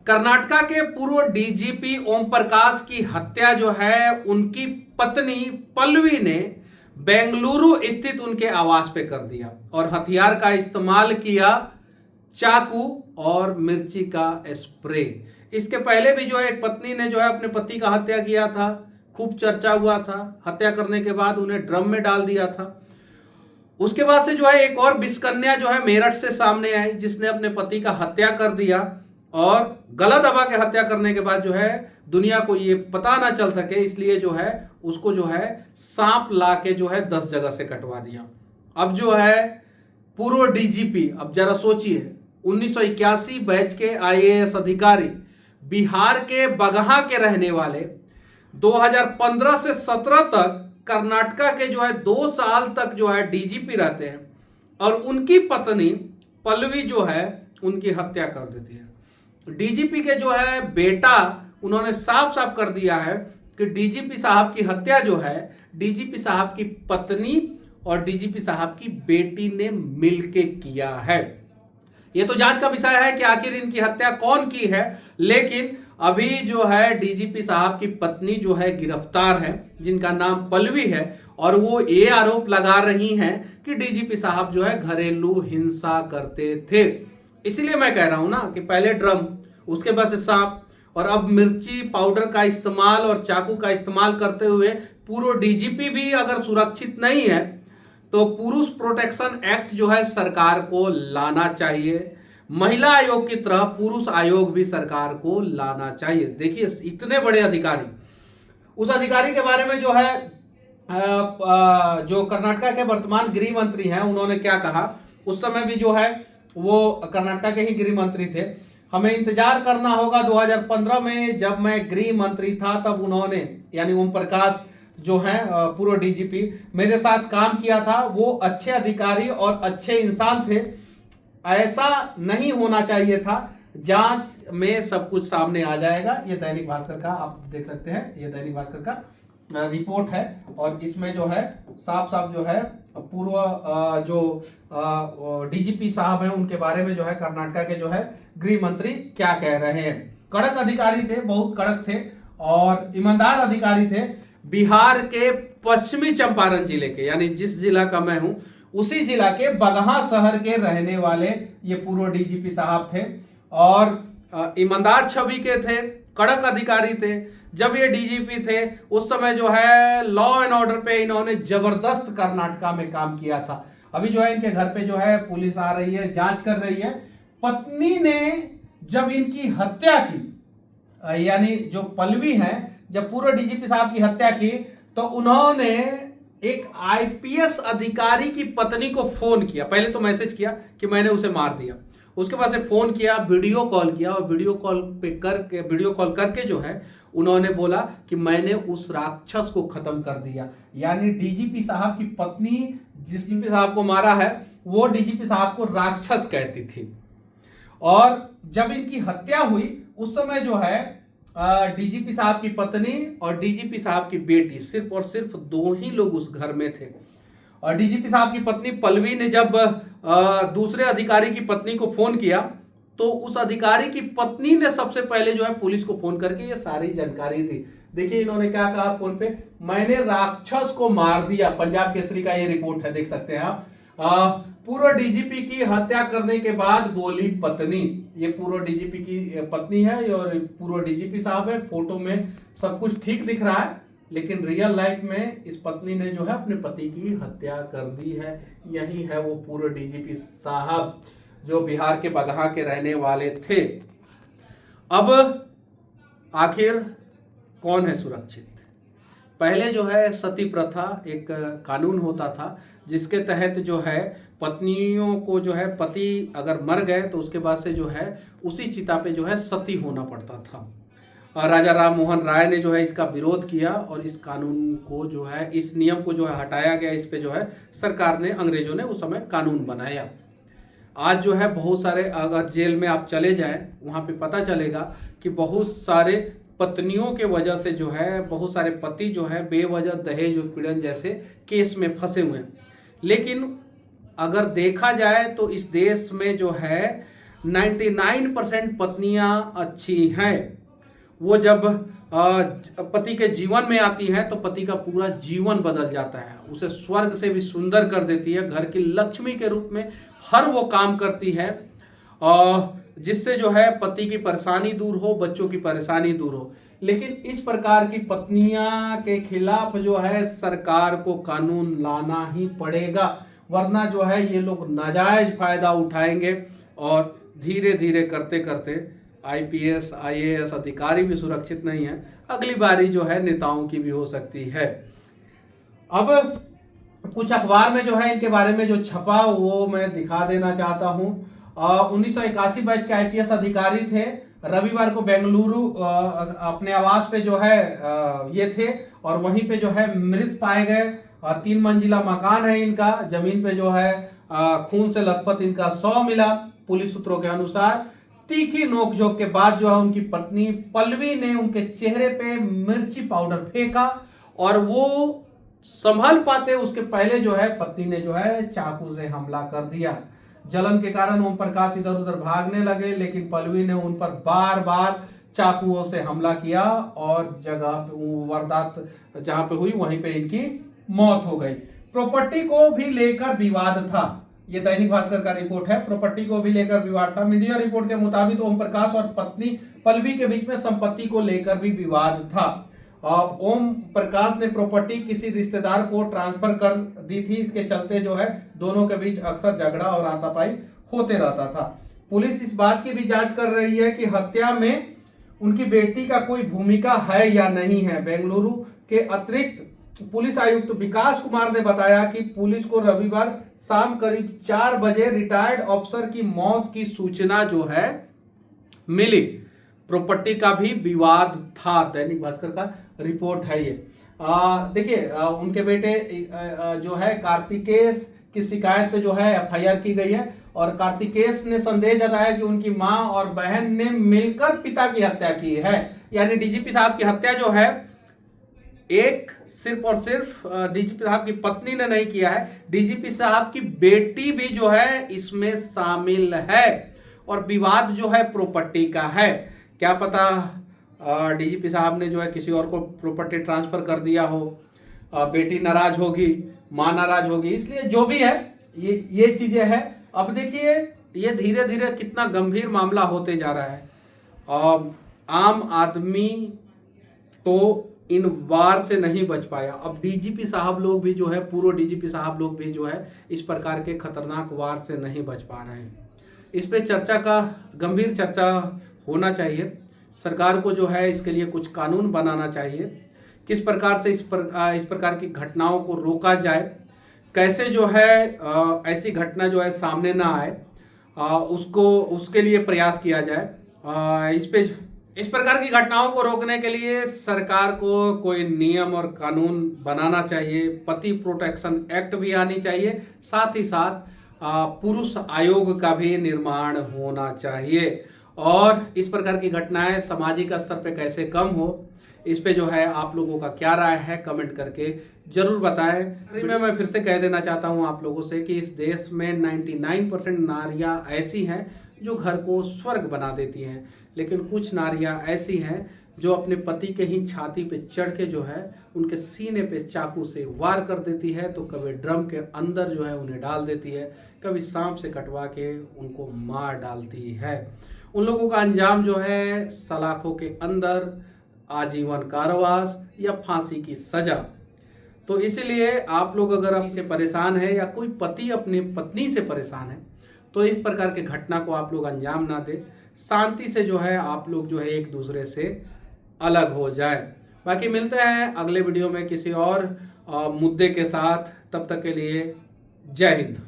कर्नाटका के पूर्व डीजीपी ओम प्रकाश की हत्या जो है उनकी पत्नी पल्लवी ने बेंगलुरु स्थित उनके आवास पे कर दिया और हथियार का इस्तेमाल किया, चाकू और मिर्ची का स्प्रे। इसके पहले भी जो है एक पत्नी ने जो है अपने पति का हत्या किया था, खूब चर्चा हुआ था। हत्या करने के बाद उन्हें ड्रम में डाल दिया था। उसके बाद से जो है एक और विषकन्या जो है मेरठ से सामने आई, जिसने अपने पति का हत्या कर दिया और गला दबा के हत्या करने के बाद जो है दुनिया को ये पता ना चल सके, इसलिए जो है उसको जो है सांप ला के जो है 10 जगह से कटवा दिया। अब जो है पूर्व डीजीपी, अब जरा सोचिए, 1981 बैच के आईएएस अधिकारी, बिहार के बगहा के रहने वाले, 2015 से 17 तक कर्नाटका के जो है 2 साल तक जो है डीजीपी रहते हैं और उनकी पत्नी पल्लवी जो है उनकी हत्या कर देती है। डीजीपी के जो है बेटा, उन्होंने साफ साफ कर दिया है कि डीजीपी साहब की हत्या जो है डीजीपी साहब की पत्नी और डीजीपी साहब की बेटी ने मिलके किया है। ये तो जांच का विषय है कि आखिर इनकी हत्या कौन की है, लेकिन अभी जो है डीजीपी साहब की पत्नी जो है गिरफ्तार है, जिनका नाम पल्लवी है, और वो ये आरोप लगा रही हैं कि डीजीपी साहब जो है घरेलू हिंसा करते थे। इसीलिए मैं कह रहा हूं ना कि पहले ड्रम, उसके बाद से सांप और अब मिर्ची पाउडर का इस्तेमाल और चाकू का इस्तेमाल करते हुए पूर्व डीजीपी भी अगर सुरक्षित नहीं है तो पुरुष प्रोटेक्शन एक्ट जो है सरकार को लाना चाहिए। महिला आयोग की तरह पुरुष आयोग भी सरकार को लाना चाहिए। देखिए, इतने बड़े अधिकारी, उस अधिकारी के बारे में जो है जो कर्नाटका के वर्तमान गृह मंत्री हैं, उन्होंने क्या कहा, उस समय भी जो है वो कर्नाटका के ही गृह मंत्री थे। हमें इंतजार करना होगा 2015 में जब मैं गृह मंत्री था, तब उन्होंने, यानी ओम प्रकाश जो हैं पूर्व डीजीपी, मेरे साथ काम किया था। वो अच्छे अधिकारी और अच्छे इंसान थे। ऐसा नहीं होना चाहिए था। जांच में सब कुछ सामने आ जाएगा। ये दैनिक भास्कर का आप देख सकते हैं, ये दैनिक भास्कर का रिपोर्ट है और इसमें जो है साफ साफ जो है पूर्व जो डीजीपी साहब हैं उनके बारे में जो है कर्नाटका के जो है गृह मंत्री क्या कह रहे हैं। कड़क अधिकारी थे, बहुत कड़क थे और ईमानदार अधिकारी थे। बिहार के पश्चिमी चंपारण जिले के, यानी जिस जिला का मैं हूं उसी जिला के बगहा शहर के रहने वाले ये पूर्व डीजीपी साहब थे और ईमानदार छवि के थे, कड़क अधिकारी थे। जब ये डीजीपी थे उस समय जो है लॉ एंड ऑर्डर पे इन्होंने जबरदस्त कर्नाटका में काम किया था। अभी जो है इनके घर पे जो है पुलिस आ रही है, जांच कर रही है। पत्नी ने जब इनकी हत्या की, यानी जो पल्लवी है, जब पूर्व डीजीपी साहब की हत्या की तो उन्होंने एक आईपीएस अधिकारी की पत्नी को फोन किया। पहले तो मैसेज किया कि मैंने उसे मार दिया, उसके बाद से फोन किया, वीडियो कॉल किया और वीडियो कॉल करके जो है उन्होंने बोला कि मैंने उस राक्षस को खत्म कर दिया। यानी डीजीपी साहब की पत्नी जिस डीजीपी साहब को मारा है वो डीजीपी साहब को राक्षस कहती थी। और जब इनकी हत्या हुई उस समय जो है डीजीपी साहब की पत्नी और डीजीपी साहब की बेटी, सिर्फ और सिर्फ 2 ही लोग उस घर में थे। और डीजीपी साहब की पत्नी पल्लवी ने जब दूसरे अधिकारी की पत्नी को फोन किया तो उस अधिकारी की पत्नी ने सबसे पहले जो है पुलिस को फोन करके ये सारी जानकारी दी। देखिए इन्होंने क्या कहा फोन पे, मैंने राक्षस को मार दिया। पंजाब केसरी का ये रिपोर्ट है, देख सकते हैं आप। पूर्व डीजीपी की हत्या करने के बाद बोली पत्नी, ये पूर्व डीजीपी की पत्नी है और पूर्व डीजीपी साहब है। फोटो में सब कुछ ठीक दिख रहा है, लेकिन रियल लाइफ में इस पत्नी ने जो है अपने पति की हत्या कर दी है। यही है वो पूर्व डीजीपी साहब जो बिहार के बगहा के रहने वाले थे। अब आखिर कौन है सुरक्षित? पहले जो है सती प्रथा एक कानून होता था जिसके तहत जो है पत्नियों को जो है पति अगर मर गए तो उसके बाद से जो है उसी चिता पे जो है सती होना पड़ता था। राजा राम मोहन राय ने जो है इसका विरोध किया और इस कानून को जो है, इस नियम को जो है हटाया गया। इस पे जो है सरकार ने, अंग्रेजों ने उस समय कानून बनाया। आज जो है बहुत सारे, अगर जेल में आप चले जाएं वहाँ पे पता चलेगा कि बहुत सारे पत्नियों के वजह से जो है बहुत सारे पति जो है बेवजह दहेज उत्पीड़न जैसे केस में फंसे हुए हैं। लेकिन अगर देखा जाए तो इस देश में जो है 99% पत्नियां अच्छी हैं। वो जब पति के जीवन में आती है तो पति का पूरा जीवन बदल जाता है, उसे स्वर्ग से भी सुंदर कर देती है, घर की लक्ष्मी के रूप में हर वो काम करती है जिससे जो है पति की परेशानी दूर हो, बच्चों की परेशानी दूर हो। लेकिन इस प्रकार की पत्नियां के खिलाफ जो है सरकार को कानून लाना ही पड़ेगा, वरना जो है ये लोग नाजायज फायदा उठाएंगे और धीरे धीरे करते करते आईपीएस आईएएस अधिकारी भी सुरक्षित नहीं है, अगली बारी जो है नेताओं की भी हो सकती है। अब कुछ अखबार में जो है इनके बारे में जो छपा वो मैं दिखा देना चाहता हूँ। 1981 बैच के आईपीएस अधिकारी थे, रविवार को बेंगलुरु अपने आवास पे जो है ये थे और वहीं पे जो है मृत पाए गए। 3 मंजिला मकान है इनका, जमीन पे जो है खून से लथपथ इनका शव मिला। पुलिस सूत्रों के अनुसार तीखी नोकझोंक के बाद जो है उनकी पत्नी पल्लवी ने उनके चेहरे पे मिर्ची पाउडर फेंका और वो संभल पाते उसके पहले जो है पत्नी ने जो है चाकू से हमला कर दिया। जलन के कारण ओम प्रकाश इधर उधर भागने लगे, लेकिन पल्लवी ने उन पर बार बार चाकुओं से हमला किया और जगह पे वारदात जहां पे हुई वहीं पे इनकी मौत हो गई। प्रॉपर्टी को भी लेकर विवाद था, ये दैनिक भास्कर का रिपोर्ट है। प्रॉपर्टी को भी लेकर विवाद था। मीडिया रिपोर्ट के मुताबिक ओम प्रकाश और पत्नी पल्लवी के बीच में संपत्ति को लेकर भी विवाद था। ओम प्रकाश ने प्रॉपर्टी किसी रिश्तेदार को ट्रांसफर कर दी थी, इसके चलते जो है दोनों के बीच अक्सर झगड़ा और हाथापाई होते रहता था। पुलिस इस बात की भी जांच कर रही है कि हत्या में उनकी बेटी का कोई भूमिका है या नहीं है। बेंगलुरु के अतिरिक्त पुलिस आयुक्त विकास कुमार ने बताया कि पुलिस को रविवार शाम करीब 4 बजे रिटायर्ड अफसर की मौत की सूचना जो है मिली। प्रॉपर्टी का भी विवाद था, दैनिक भास्कर का रिपोर्ट है ये। देखिए उनके बेटे जो है कार्तिकेश की शिकायत पे जो है एफआईआर की गई है और कार्तिकेश ने संदेह जताया कि उनकी मां और बहन ने मिलकर पिता की हत्या की है। यानी डीजीपी साहब की हत्या जो है एक सिर्फ और सिर्फ डीजीपी साहब की पत्नी ने नहीं किया है, डीजीपी साहब की बेटी भी जो है इसमें शामिल है और विवाद जो है प्रॉपर्टी का है। क्या पता डीजीपी साहब ने जो है किसी और को प्रॉपर्टी ट्रांसफर कर दिया हो, बेटी नाराज होगी, मां नाराज होगी, इसलिए जो भी है ये चीजें हैं। अब देखिए ये धीरे धीरे कितना गंभीर मामला होते जा रहा है। आम आदमी तो इन वार से नहीं बच पाया, अब डीजीपी साहब लोग भी जो है पूर्व डीजीपी साहब लोग भी जो है इस प्रकार के खतरनाक वार से नहीं बच पा रहे हैं। इस पे चर्चा का गंभीर चर्चा होना चाहिए। सरकार को जो है इसके लिए कुछ कानून बनाना चाहिए, किस प्रकार से इस प्रकार की घटनाओं को रोका जाए, कैसे जो है ऐसी घटना जो है सामने ना आए, उसके लिए प्रयास किया जाए। इस प्रकार की घटनाओं को रोकने के लिए सरकार को कोई नियम और कानून बनाना चाहिए। पति प्रोटेक्शन एक्ट भी आनी चाहिए, साथ ही साथ पुरुष आयोग का भी निर्माण होना चाहिए और इस प्रकार की घटनाएं सामाजिक स्तर पे कैसे कम हो, इस पे जो है आप लोगों का क्या राय है कमेंट करके जरूर बताएं। मैं फिर से कह देना चाहता हूं आप लोगों से कि इस देश में 99% नारियां ऐसी हैं जो घर को स्वर्ग बना देती हैं, लेकिन कुछ नारियां ऐसी हैं जो अपने पति के ही छाती पे चढ़ के जो है उनके सीने पे चाकू से वार कर देती है, तो कभी ड्रम के अंदर जो है उन्हें डाल देती है, कभी सांप से कटवा के उनको मार डालती है। उन लोगों का अंजाम जो है सलाखों के अंदर आजीवन कारावास या फांसी की सजा। तो इसलिए आप लोग अगर अपनी से परेशान है या कोई पति अपनी पत्नी से परेशान है तो इस प्रकार के घटना को आप लोग अंजाम ना दें, शांति से जो है आप लोग जो है एक दूसरे से अलग हो जाए। बाकी मिलते हैं अगले वीडियो में किसी और मुद्दे के साथ, तब तक के लिए जय हिंद।